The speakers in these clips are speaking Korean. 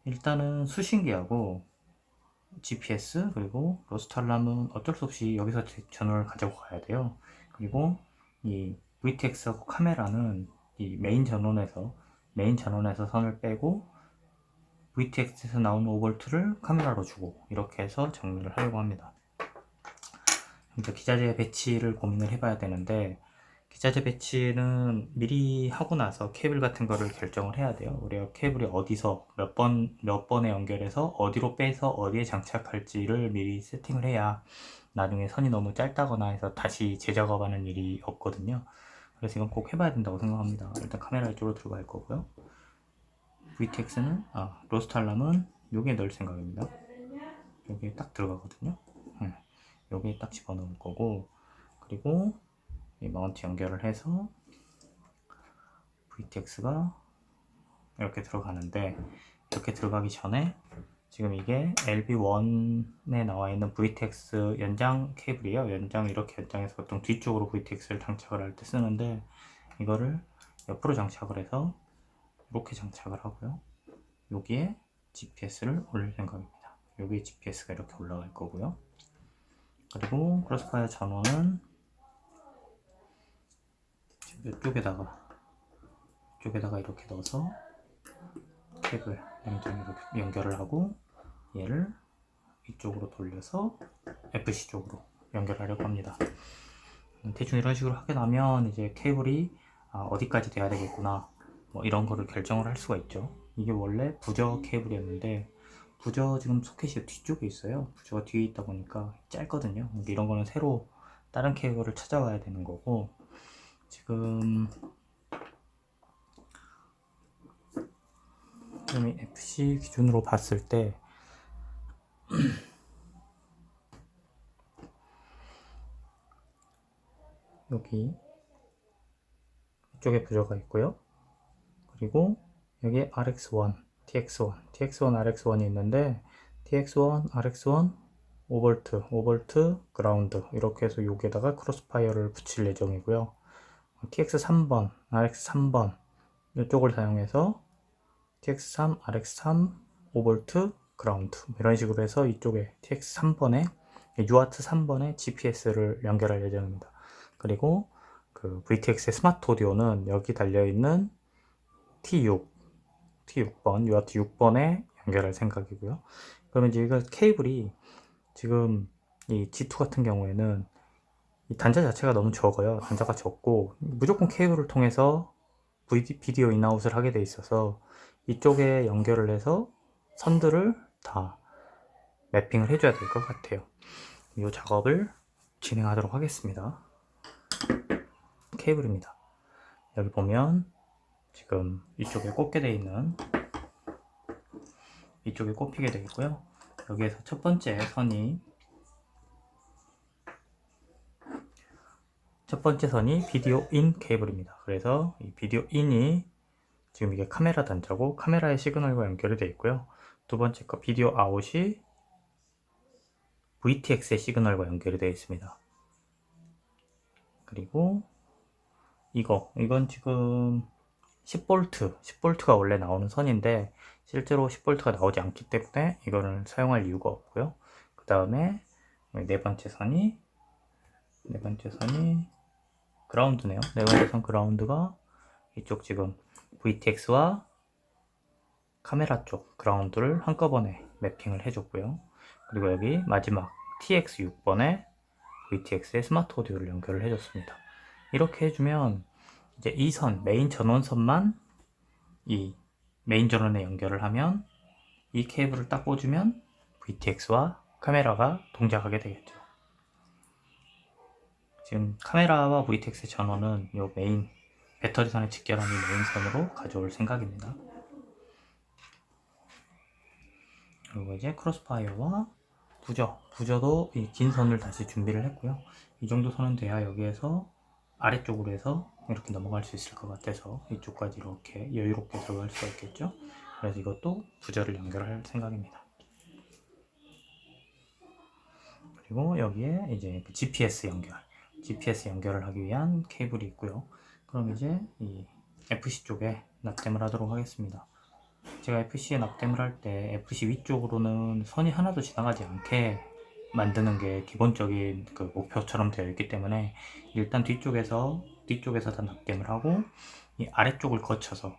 일단은 수신기하고 GPS 그리고 로스트 알람은 어쩔 수 없이 여기서 전원을 가지고 가야 돼요. 그리고 이 VTX하고 카메라는 이 메인 전원에서 선을 빼고 VTX에서 나오는 5V를 카메라로 주고 이렇게 해서 정리를 하려고 합니다. 그러니까 기자재 배치를 고민을 해봐야 되는데, 기자재 배치는 미리 하고 나서 케이블 같은 거를 결정을 해야 돼요. 우리가 케이블이 어디서 몇 번에 연결해서 어디로 빼서 어디에 장착할지를 미리 세팅을 해야 나중에 선이 너무 짧다거나 해서 다시 재작업하는 일이 없거든요. 그래서 이건 꼭 해봐야 된다고 생각합니다. 일단 카메라 이쪽으로 들어갈 거고요. VTX는 로스트 알람은 여기에 넣을 생각입니다. 여기에 딱 들어가거든요. 여기에 딱 집어넣을 거고, 그리고 이 마운트 연결을 해서 VTX가 이렇게 들어가는데, 이렇게 들어가기 전에 지금 이게 LB1에 나와 있는 VTX 연장 케이블이에요. 이렇게 연장해서 보통 뒤쪽으로 VTX를 장착을 할 때 쓰는데, 이거를 옆으로 장착을 해서 이렇게 장착을 하고요. 여기에 GPS를 올릴 생각입니다. 여기에 GPS가 이렇게 올라갈 거고요. 그리고 크로스파이어 전원은 이쪽에다가 이렇게 넣어서 케이블 이렇게 연결을 하고, 얘를 이쪽으로 돌려서 FC 쪽으로 연결하려고 합니다. 대충 이런 식으로 하게 나면 이제 케이블이 어디까지 돼야 되겠구나, 뭐 이런 거를 결정을 할 수가 있죠. 이게 원래 부저 케이블이었는데, 부저 지금 소켓이 뒤쪽에 있어요. 부저가 뒤에 있다 보니까 짧거든요. 이런 거는 새로 다른 케이블을 찾아와야 되는 거고, 지금 FC 기준으로 봤을 때 여기 이쪽에 부저가 있고요. 그리고 여기 RX1, TX1, RX1이 있는데, TX1, RX1, 5V 그라운드 이렇게 해서 여기에다가 크로스파이어를 붙일 예정이고요. TX3번, RX3번 이쪽을 사용해서 TX3, RX3, 5V 그라운드 이런 식으로 해서 이쪽에 TX3번에 UART 3번에 GPS를 연결할 예정입니다. 그리고 그 VTX의 스마트 오디오는 여기 달려있는 T6번, UART 6번에 연결할 생각이고요. 그러면 이제 이거 케이블이 지금 이 G2 같은 경우에는 이 단자 자체가 너무 적어요. 단자가 적고 무조건 케이블을 통해서 비디오 인아웃을 하게 돼 있어서 이쪽에 연결을 해서 선들을 다 매핑을 해줘야 될 것 같아요. 이 작업을 진행하도록 하겠습니다. 케이블입니다. 여기 보면 지금 이쪽에 꽂게 돼 있는, 이쪽에 꼽히게 되어 있고요. 여기에서 첫 번째 선이 비디오 인 케이블입니다. 그래서 이 비디오 인이 지금 이게 카메라 단자고 카메라의 시그널과 연결이 되어 있고요. 두 번째 거 비디오 아웃이 VTX의 시그널과 연결이 되어 있습니다. 그리고 이건 지금 10V가 원래 나오는 선인데 실제로 10V가 나오지 않기 때문에 이거는 사용할 이유가 없고요. 그 다음에 네 번째 선이 그라운드네요. 네 번째 선 그라운드가 이쪽 지금 VTX와 카메라 쪽 그라운드를 한꺼번에 매핑을 해줬고요. 그리고 여기 마지막 TX6번에 VTX의 스마트 오디오를 연결을 해줬습니다. 이렇게 해주면 이제 이 선, 메인 전원선만 이 메인 전원에 연결을 하면 이 케이블을 딱 꽂으면 VTX와 카메라가 동작하게 되겠죠. 지금 카메라와 VTX 전원은 이 메인 배터리선에 직결한 이 메인선으로 가져올 생각입니다. 그리고 이제 크로스파이어와 부저도 이 긴 선을 다시 준비를 했고요. 이 정도 선은 돼야 여기에서 아래쪽으로 해서 이렇게 넘어갈 수 있을 것 같아서 이쪽까지 이렇게 여유롭게 들어갈 수가 있겠죠. 그래서 이것도 부저를 연결할 생각입니다. 그리고 여기에 이제 GPS 연결을 하기 위한 케이블이 있고요. 그럼 이제 이 FC 쪽에 납땜을 하도록 하겠습니다. 제가 FC에 납땜을 할 때 FC 위쪽으로는 선이 하나도 지나가지 않게 만드는 게 기본적인 그 목표처럼 되어 있기 때문에 일단 뒤쪽에서 다 납땜을 하고 이 아래쪽을 거쳐서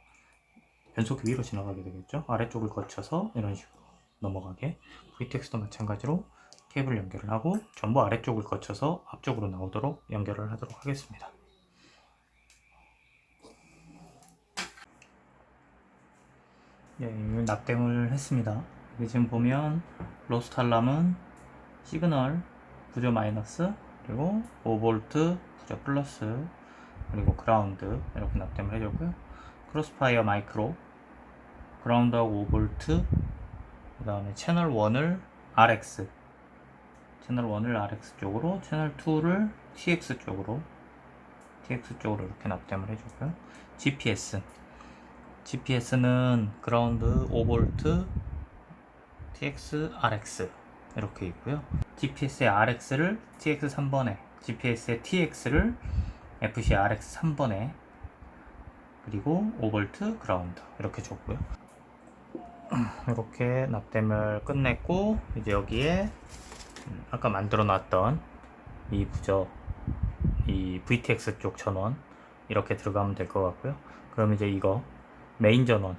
변속기 위로 지나가게 되겠죠. 아래쪽을 거쳐서 이런 식으로 넘어가게, VTX도 마찬가지로 케이블 연결을 하고 전부 아래쪽을 거쳐서 앞쪽으로 나오도록 연결을 하도록 하겠습니다. 예, 납땜을 했습니다. 지금 보면 로스트 알람은 시그널 부저 마이너스, 그리고 5V 부저 플러스, 그리고 그라운드 이렇게 납땜을 해줬고요. 크로스파이어 마이크로 그라운드하고 5V, 그 다음에 채널 1을 RX, 채널 1을 RX 쪽으로, 채널 2를 TX 쪽으로 이렇게 납땜을 해줬고요. GPS는 그라운드 5V TX RX 이렇게 있고요. GPS의 RX를 TX 3번에, GPS의 TX를 FC RX 3번에, 그리고 5V 그라운드 이렇게 줬고요. 이렇게 납땜을 끝냈고, 이제 여기에 아까 만들어 놨던 이 부저, 이 VTX 쪽 전원 이렇게 들어가면 될 것 같고요. 그럼 이제 이거 메인 전원,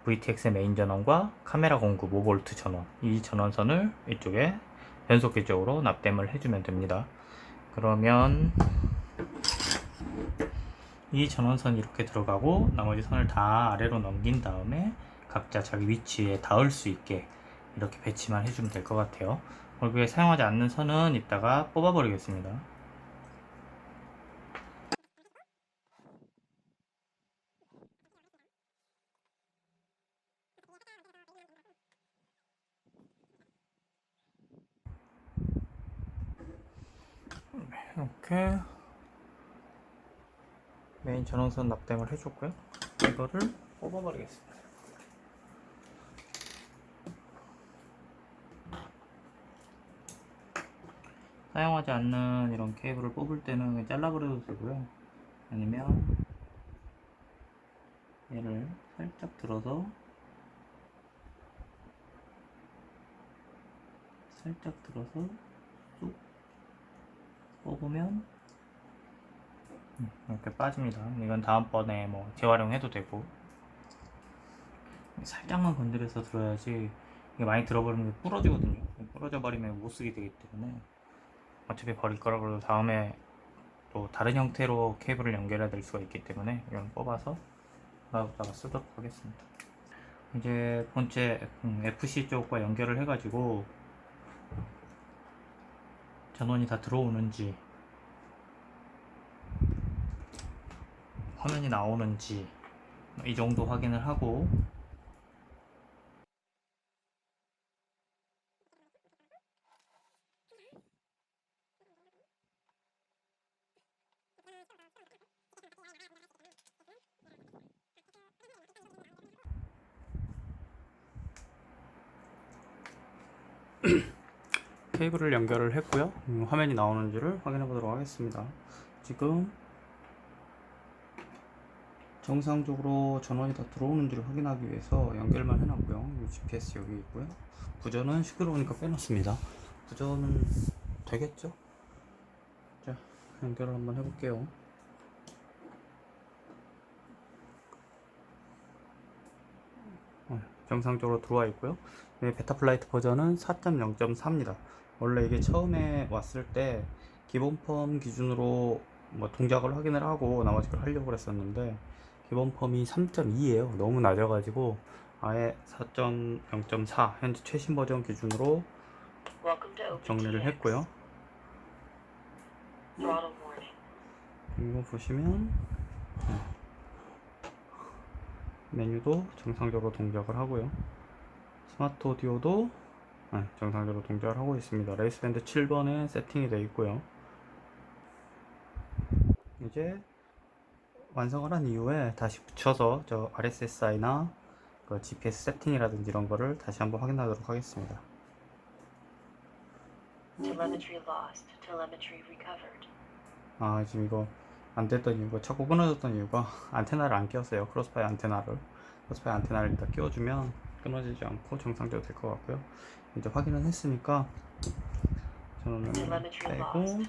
VTX의 메인 전원과 카메라 공급 5V 전원, 이 전원선을 이쪽에 변속기 쪽으로 납땜을 해주면 됩니다. 그러면 이 전원선이 이렇게 들어가고 나머지 선을 다 아래로 넘긴 다음에 각자 자기 위치에 닿을 수 있게 이렇게 배치만 해주면 될 것 같아요. 그리고 사용하지 않는 선은 이따가 뽑아 버리겠습니다. 이렇게 메인 전원선 납땜을 해줬고요. 이거를 뽑아 버리겠습니다. 사용하지 않는 이런 케이블을 뽑을 때는 잘라버려도 되고요. 아니면 얘를 살짝 들어서 쏙 뽑으면 이렇게 빠집니다. 이건 다음번에 뭐 재활용해도 되고, 살짝만 건드려서 들어야지 이게 많이 들어버리면 부러지거든요. 부러져 버리면 못 쓰게 되기 때문에 어차피 버릴 거라 그래도 다음에 또 다른 형태로 케이블을 연결해야 될 수가 있기 때문에 이건 뽑아서 놔뒀다가 쓰도록 하겠습니다. 이제 본체 FC 쪽과 연결을 해가지고 전원이 다 들어오는지, 화면이 나오는지 이 정도 확인을 하고, 케이블을 연결을 했고요. 화면이 나오는지를 확인해 보도록 하겠습니다. 지금 정상적으로 전원이 다 들어오는지를 확인하기 위해서 연결만 해놨고요. GPS 여기 있고요. 부저는 시끄러우니까 빼놨습니다. 부저는 되겠죠? 자, 연결을 한번 해볼게요. 정상적으로 들어와 있고요. 베타플라이트 버전은 4.0.4입니다. 원래 이게 처음에 왔을 때 기본 펌 기준으로 뭐 동작을 확인을 하고 나머지 걸 하려고 했었는데 기본 펌이 3.2예요. 너무 낮아가지고 아예 4.0.4 현재 최신 버전 기준으로 정리를 했고요. 이거 보시면 메뉴도 정상적으로 동작을 하고요. 스마트 오디오도 정상적으로 동작을 하고 있습니다. 레이스밴드 7번에 세팅이 되어 있고요. 이제 완성을 한 이후에 다시 붙여서 저 RSSI나 그 GPS 세팅이라든지 이런 거를 다시 한번 확인하도록 하겠습니다. Telemetry lost. Telemetry recovered. 지금 이거 안 됐던 이유가, 자꾸 끊어졌던 이유가 안테나를 안 꼈어요. 크로스파이어 안테나를. 버스파이 안테나를 일단 끼워주면 끊어지지 않고 정상적으로 될 것 같고요. 이제 확인을 했으니까 전원을 빼고,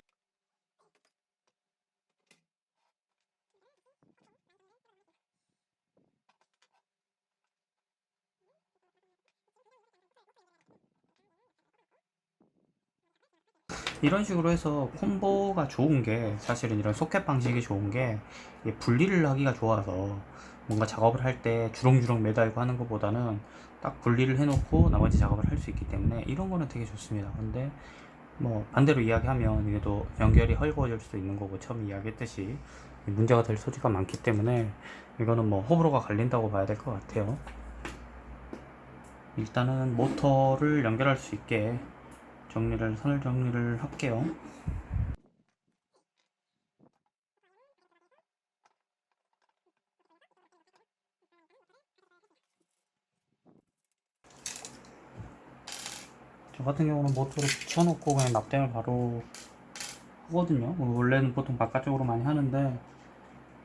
이런 식으로 해서 콤보가 좋은 게, 사실은 이런 소켓 방식이 좋은 게 이게 분리를 하기가 좋아서, 뭔가 작업을 할 때 주렁주렁 매달고 하는 것보다는 딱 분리를 해놓고 나머지 작업을 할 수 있기 때문에 이런 거는 되게 좋습니다. 근데 뭐 반대로 이야기하면 이게 또 연결이 헐거워질 수도 있는 거고, 처음 이야기했듯이 문제가 될 소지가 많기 때문에 이거는 뭐 호불호가 갈린다고 봐야 될 것 같아요. 일단은 모터를 연결할 수 있게 선을 정리를 할게요. 저 같은 경우는 모터를 붙여놓고 그냥 납땜을 바로 하거든요. 원래는 보통 바깥쪽으로 많이 하는데,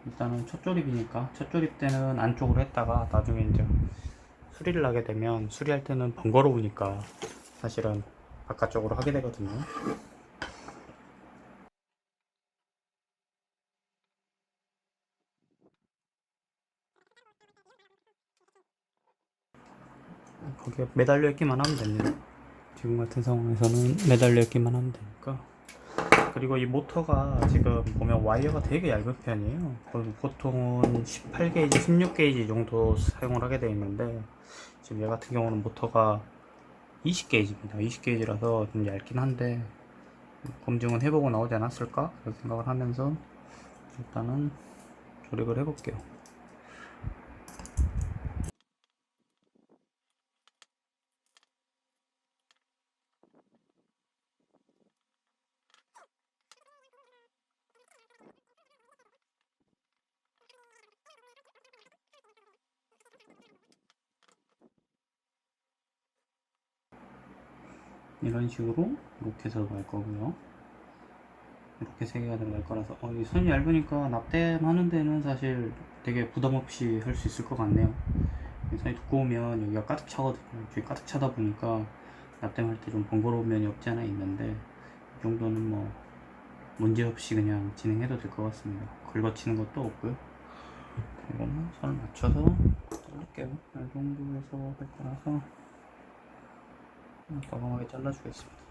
일단은 첫 조립이니까 첫 조립 때는 안쪽으로 했다가 나중에 이제 수리를 하게 되면, 수리할 때는 번거로우니까 사실은 바깥쪽으로 하게 되거든요. 거기에 매달려 있기만 하면 됩니다. 지금 같은 상황에서는 매달려 있기만 하면 되니까. 그리고 이 모터가 지금 보면 와이어가 되게 얇은 편이에요. 보통은 18게이지, 16게이지 정도 사용을 하게 되어 있는데, 지금 얘 같은 경우는 모터가 20게이지입니다. 20게이지라서 좀 얇긴 한데, 검증은 해보고 나오지 않았을까? 그런 생각을 하면서 일단은 조립을 해볼게요. 이런 식으로 이렇게 해서 갈 거고요. 이렇게 세 개가 들어갈 거라서, 이 선이 얇으니까 납땜하는 데는 사실 되게 부담 없이 할 수 있을 것 같네요. 선이 두꺼우면 여기가 가득 차거든요. 이렇게 가득 차다 보니까 납땜할 때 좀 번거로운 면이 없지 않아 있는데, 이 정도는 뭐 문제없이 그냥 진행해도 될 것 같습니다. 긁어치는 것도 없고요. 이거는 선을 맞춰서 자를게요. 이 정도에서 할 거라서 과감하게 잘라주겠습니다.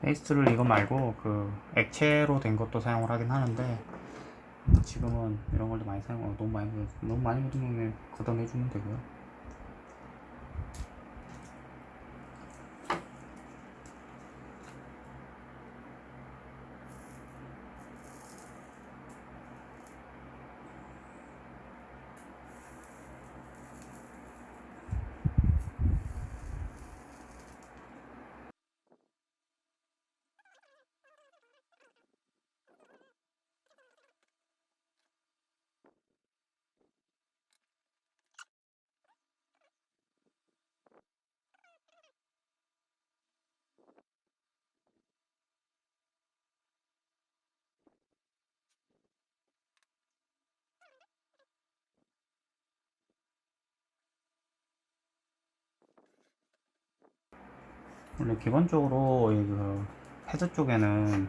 페이스트를 이거 말고 그 액체로 된 것도 사용을 하긴 하는데, 지금은 이런 걸도 많이 사용하고, 너무 많이 묻으면 걷어내주면 되고요. 원래 기본적으로 그 헤드 쪽에는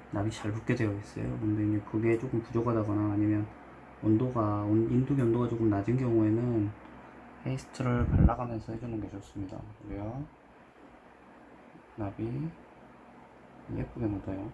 납이 잘 붙게 되어 있어요. 근데 이제 그게 조금 부족하다거나, 아니면 인두기 온도가 조금 낮은 경우에는 페이스트를 발라가면서 해주는 게 좋습니다. 그래야 납이 예쁘게 묻어요.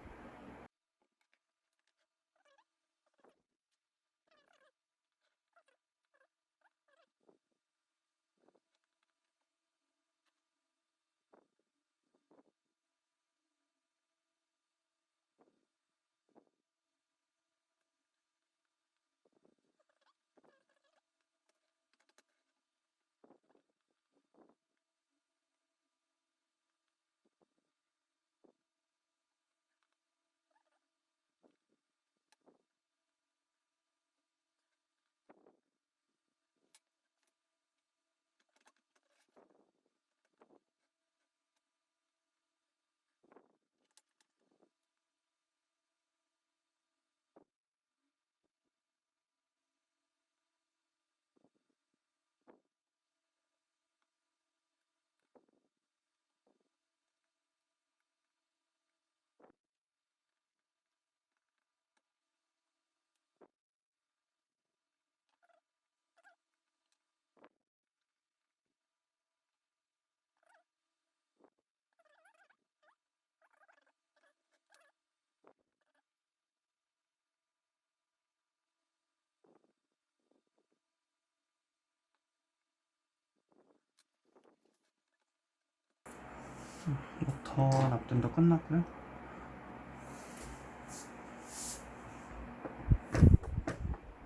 모터 납땜도 끝났고요.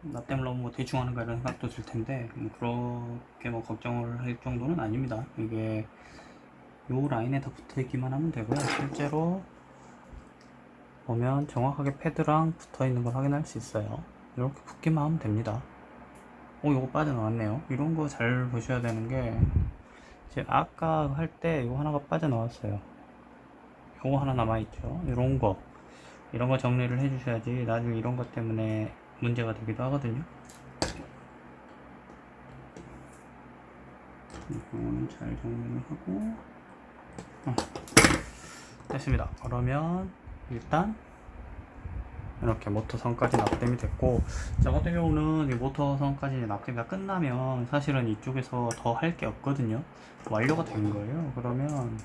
납땜을 너무 뭐 대충 하는 거 이런 생각도 들 텐데 뭐 그렇게 뭐 걱정을 할 정도는 아닙니다. 이게 요 라인에 다 붙어 있기만 하면 되고요. 실제로 보면 정확하게 패드랑 붙어 있는 걸 확인할 수 있어요. 이렇게 붙기만 하면 됩니다. 요거 빠져나왔네요. 이런 거 잘 보셔야 되는 게 이제 아까 할 때 이거 하나가 빠져나왔어요. 요거 하나 남아있죠. 이런 거 정리를 해주셔야지 나중에 이런 것 때문에 문제가 되기도 하거든요. 이거는 잘 정리를 하고 됐습니다. 그러면 일단 이렇게 모터선까지 납땜이 됐고, 저 같은 경우는 이 모터선까지 납땜이 끝나면 사실은 이쪽에서 더 할 게 없거든요. 완료가 된 거예요. 그러면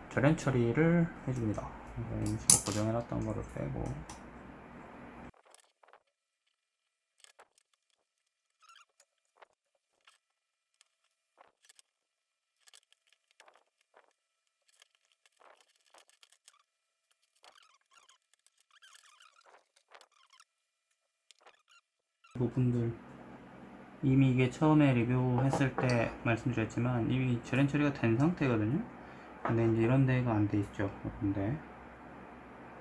절연 처리를 해줍니다. 임시로 고정해놨던 거를 빼고 부분들 이미 이게 처음에 리뷰했을 때 말씀드렸지만 이미 절연 처리가 된 상태거든요. 근데 이제 이런 데가 안 돼 있죠. 근데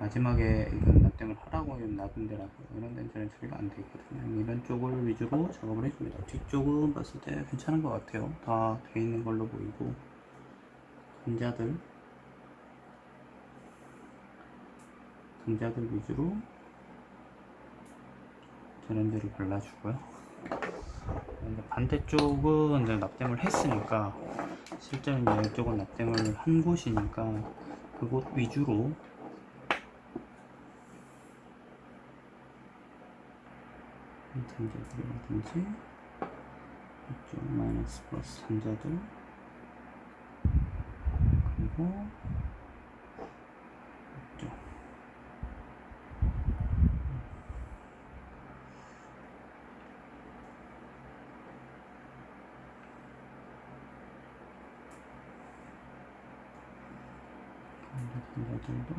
마지막에 이건 납땜을 하라고 놔둔 데라서 이런 데는 절연 처리가 안 돼 있거든요. 이런 쪽을 위주로 작업을 해줍니다. 뒤쪽은 봤을 때 괜찮은 것 같아요. 다 돼 있는 걸로 보이고 등자들 위주로 절연제를 발라주고요. 반대쪽은 이제 납땜을 했으니까 실제로 이제 이쪽은 납땜을 한 곳이니까 그곳 위주로 단자들이라든지 이쪽 마이너스 플러스 단자들 그리고 이쪽 단자들도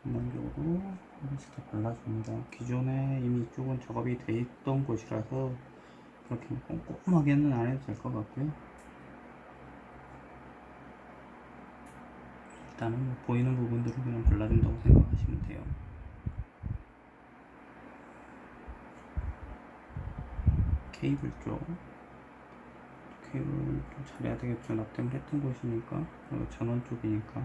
전반적으로 하나씩 다 발라줍니다. 기존에 이미 이쪽은 작업이 돼 있던 곳이라서 그렇게 꼼꼼하게는 안 해도 될 것 같고요. 일단은 뭐 보이는 부분들을 그냥 발라준다고 생각하시면 돼요. 케이블 쪽 케이블 좀 잘해야 되겠죠. 납땜을 했던 곳이니까 그리고 전원 쪽이니까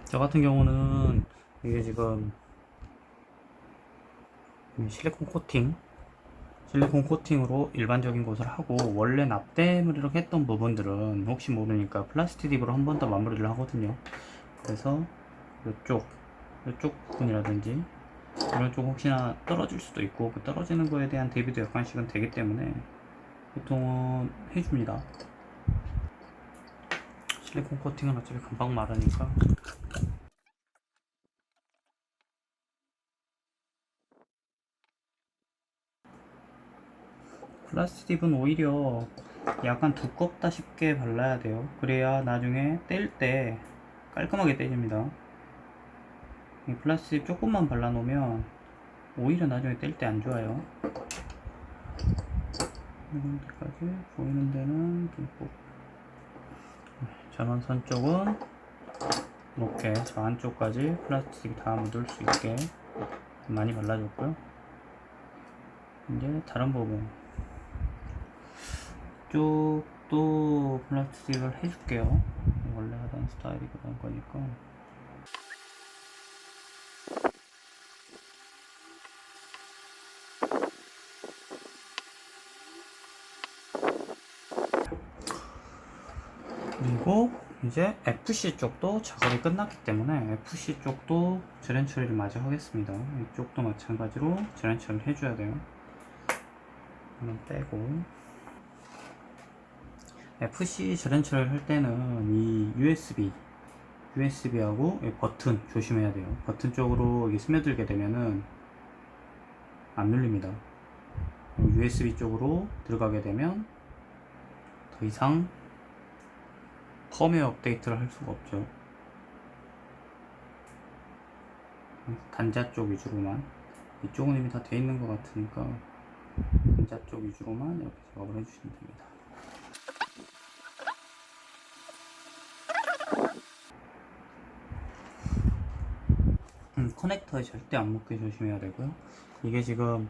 저 같은 경우는 이게 지금 실리콘 코팅, 실리콘 코팅으로 일반적인 곳을 하고, 원래 납땜을 이렇게 했던 부분들은 혹시 모르니까 플라스틱으로 한 번 더 마무리를 하거든요. 그래서 이쪽 부분이라든지 이런 쪽 혹시나 떨어질 수도 있고, 그 떨어지는 거에 대한 대비도 약간씩은 되기 때문에 보통은 해줍니다. 실리콘 코팅은 어차피 금방 마르니까. 플라스틱은 오히려 약간 두껍다 싶게 발라야 돼요. 그래야 나중에 뗄 때 깔끔하게 떼집니다. 이 플라스틱 조금만 발라놓으면 오히려 나중에 뗄 때 안 좋아요. 이런 데까지 보이는 데는 듬뿍. 전원선 쪽은 이렇게 저 안쪽까지 플라스틱이 다 묻을 수 있게 많이 발라줬고요. 이제 다른 부분 쪽도 플라스틱을 해줄게요. 원래 하던 스타일이 그런 거니까. 그리고 이제 FC 쪽도 작업이 끝났기 때문에 FC 쪽도 재련 처리를 마저 하겠습니다. 이쪽도 마찬가지로 재련 처리를 해줘야 돼요. 한번 빼고, FC 재련 처리를 할 때는 이 USB하고 버튼 조심해야 돼요. 버튼 쪽으로 이게 스며들게 되면은 안 눌립니다. USB 쪽으로 들어가게 되면 더 이상 펌웨어 업데이트를 할 수가 없죠. 단자 쪽 위주로만, 이쪽은 이미 다 돼 있는 것 같으니까 단자 쪽 위주로만 이렇게 작업을 해주시면 됩니다. 커넥터에 절대 안 묻게 조심해야 되고요. 이게 지금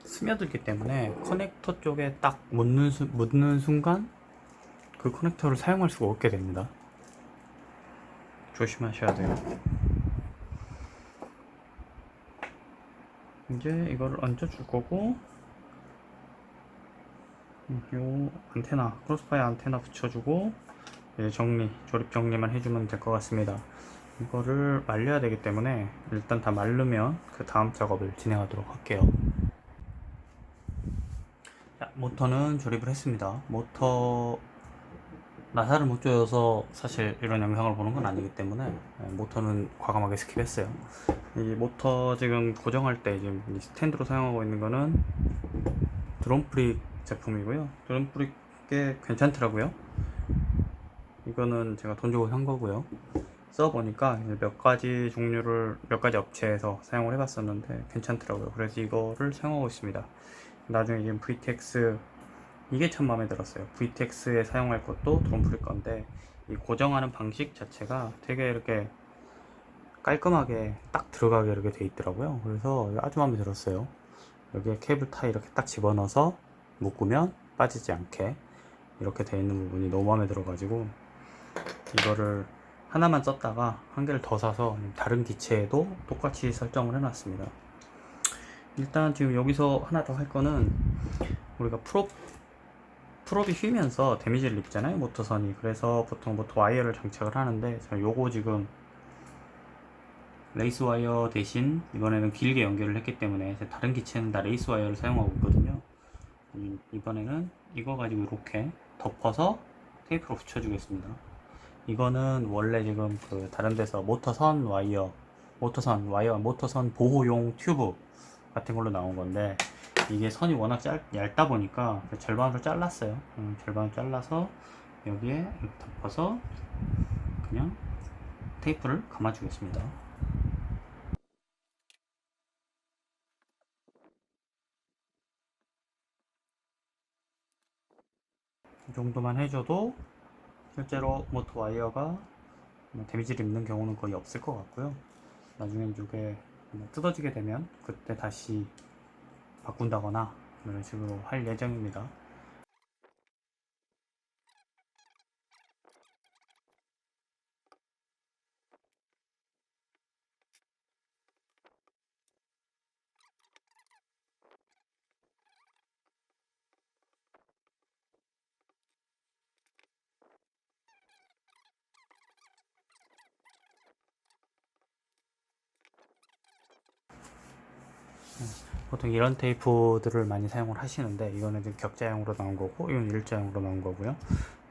스며들기 때문에 커넥터 쪽에 딱 묻는 순간 그 커넥터를 사용할 수가 없게 됩니다. 조심하셔야 돼요. 이제 이거를 얹어줄 거고, 요 안테나, 크로스파이어 안테나 붙여주고 이제 조립 정리만 해주면 될 것 같습니다. 이거를 말려야 되기 때문에 일단 다 마르면 그 다음 작업을 진행하도록 할게요. 자, 모터는 조립을 했습니다. 모터 나사를 못 조여서 사실 이런 영상을 보는 건 아니기 때문에 모터는 과감하게 스킵했어요. 이 모터 지금 고정할 때 지금 스탠드로 사용하고 있는 거는 드론프릭 제품이고요. 드론프릭 꽤 괜찮더라고요. 이거는 제가 돈 주고 산 거고요. 써보니까 몇 가지 종류를 몇 가지 업체에서 사용을 해봤었는데 괜찮더라고요. 그래서 이거를 사용하고 있습니다. 나중에 지금 VTX, 이게 참 마음에 들었어요. VTX에 사용할 것도 드론프릭 건데 이 고정하는 방식 자체가 되게 이렇게 깔끔하게 딱 들어가게 이렇게 돼 있더라고요. 그래서 아주 마음에 들었어요. 여기에 케이블 타이 이렇게 딱 집어넣어서 묶으면 빠지지 않게 이렇게 돼 있는 부분이 너무 마음에 들어가지고 이거를 하나만 썼다가 한 개를 더 사서 다른 기체에도 똑같이 설정을 해놨습니다. 일단 지금 여기서 하나 더 할 거는, 우리가 풀업이 휘면서 데미지를 입잖아요, 모터선이. 그래서 보통 모터 와이어를 장착을 하는데 요거 지금 레이스 와이어 대신 이번에는 길게 연결을 했기 때문에 다른 기체는 다 레이스 와이어를 사용하고 있거든요. 이번에는 이거 가지고 이렇게 덮어서 테이프로 붙여주겠습니다. 이거는 원래 지금 그 다른 데서 모터선 보호용 튜브 같은 걸로 나온 건데, 이게 선이 워낙 얇다 보니까 절반으로 잘랐어요. 절반을 잘라서 여기에 이렇게 덮어서 그냥 테이프를 감아주겠습니다. 이 정도만 해줘도 실제로 모터 와이어가 데미지를 입는 경우는 거의 없을 것 같고요. 나중에 이게 뜯어지게 되면 그때 다시 바꾼다거나 이런 식으로 할 예정입니다. 보통 이런 테이프들을 많이 사용을 하시는데, 이거는 지금 격자형으로 나온 거고 이건 일자형으로 나온 거고요.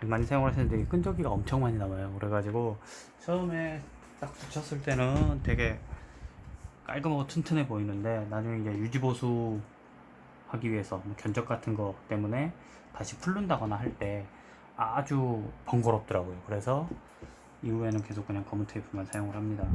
많이 사용을 하시는데 끈적이가 엄청 많이 남아요. 그래가지고 처음에 딱 붙였을 때는 되게 깔끔하고 튼튼해 보이는데, 나중에 이제 유지보수 하기 위해서 뭐 견적 같은 거 때문에 다시 풀른다거나 할 때 아주 번거롭더라고요. 그래서 이후에는 계속 그냥 검은 테이프만 사용을 합니다.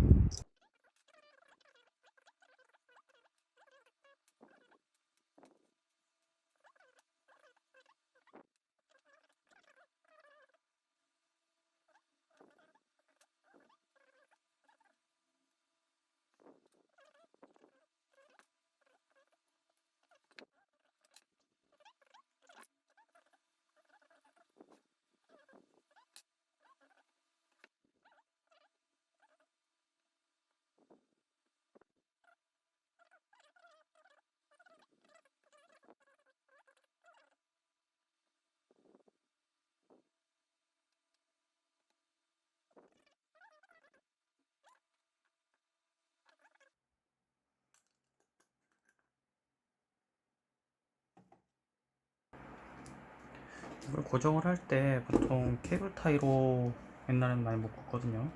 이걸 고정을 할 때 보통 케이블 타이로 옛날에는 많이 묶었거든요.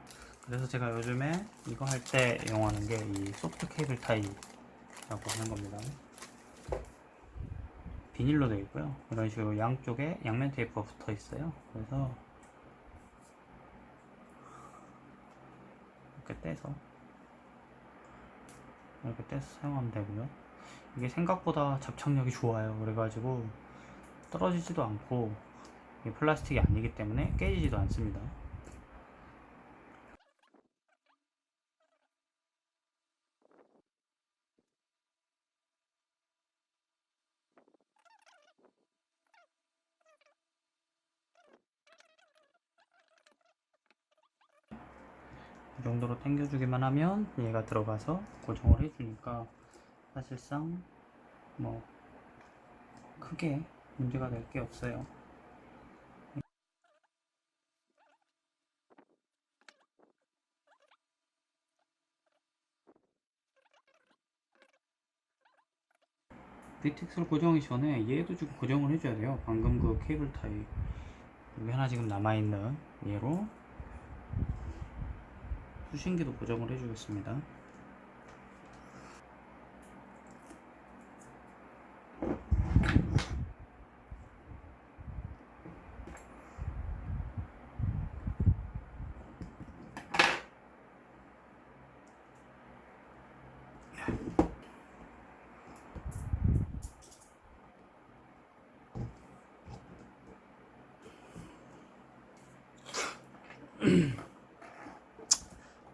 그래서 제가 요즘에 이거 할 때 이용하는 게 이 소프트 케이블 타이라고 하는 겁니다. 비닐로 되어 있고요. 이런 식으로 양쪽에 양면 테이프가 붙어 있어요. 그래서 이렇게 떼서 사용하면 되고요. 이게 생각보다 접착력이 좋아요. 그래가지고 떨어지지도 않고, 이게 플라스틱이 아니기 때문에 깨지지도 않습니다. 이 정도로 당겨주기만 하면 얘가 들어가서 고정을 해주니까 사실상 뭐 크게 문제가 될 게 없어요. VTX를 고정하기 전에 얘도 지금 고정을 해줘야 돼요. 방금 그 케이블 타이 여기 하나 지금 남아있는 얘로 수신기도 고정을 해주겠습니다.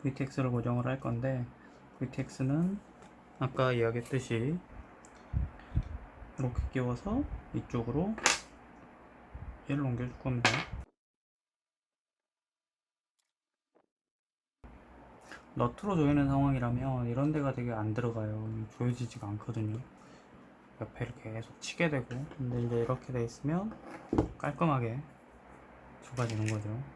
VTX를 고정을 할 건데, VTX는 아까 이야기했듯이 이렇게 끼워서 이쪽으로 얘를 옮겨줄 겁니다. 너트로 조이는 상황이라면 이런 데가 되게 안 들어가요. 조여지지가 않거든요. 옆에 이렇게 계속 치게 되고. 근데 이제 이렇게 돼 있으면 깔끔하게 좁아지는 거죠.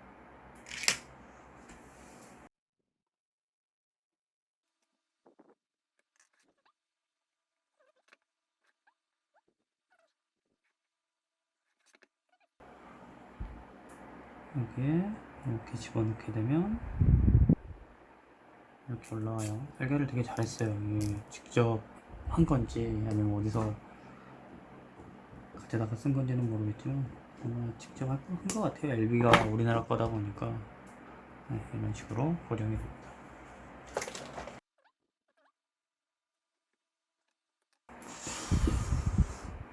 여기에 이렇게 집어넣게 되면 이렇게 올라와요. 설계를 되게 잘했어요. 이게 직접 한 건지 아니면 어디서 가져다가 쓴 건지는 모르겠지만 아마 직접 한 것 같아요. LB가 우리나라 거다 보니까. 네, 이런 식으로 고정이 됩니다.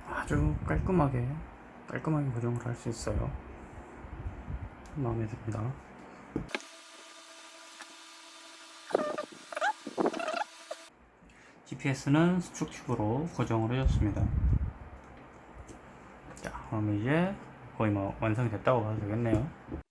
아주 깔끔하게 고정을 할 수 있어요. 마음에 듭니다. GPS는 수축 튜브로 고정을 해줬습니다. 자, 그럼 이제 거의 뭐 완성이 됐다고 봐도 되겠네요.